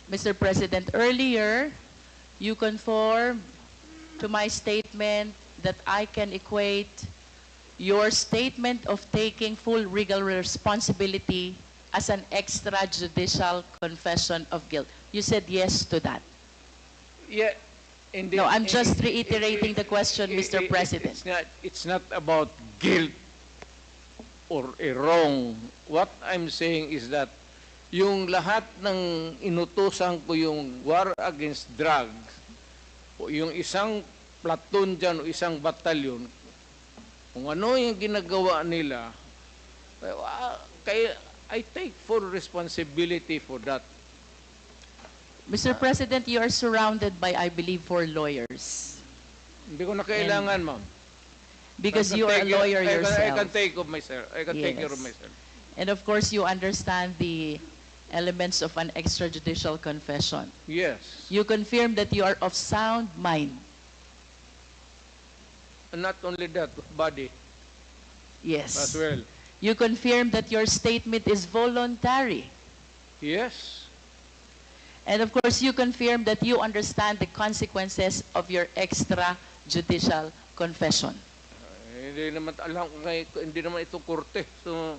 Mr. President, earlier, you conform to my statement that I can equate your statement of taking full legal responsibility as an extrajudicial confession of guilt. You said yes to that. Yeah, indeed. No, I'm just reiterating the question, Mr. President. It's not about guilt or a wrong. What I'm saying is that yung lahat ng inutusan ko yung war against drugs, o yung isang platoon dyan o isang batalyon, kung ano yung ginagawa nila, kaya I take full responsibility for that. Mr. President, you are surrounded by, I believe, 4 lawyers. Hindi ko na kailangan, ma'am. Because you are a lawyer yourself. I can take of myself. I can take care of Yes. myself. And of course, you understand the elements of an extrajudicial confession. Yes. You confirm that you are of sound mind. And not only that, body Yes. as well. You confirm that your statement is voluntary. Yes. And of course, you confirm that you understand the consequences of your extrajudicial confession. Hindi naman alam ko hindi naman ito korte. So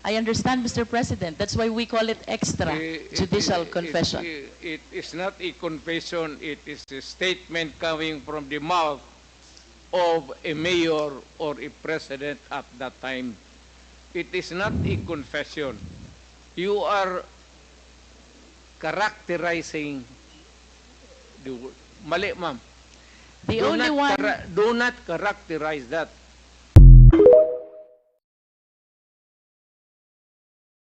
I understand, Mr. President. That's why we call it extrajudicial confession. It is not a confession, it is a statement coming from the mouth of a mayor or a president at that time. It is not a confession. You are characterizing the word. Mali, ma'am. The only one... Do not characterize that.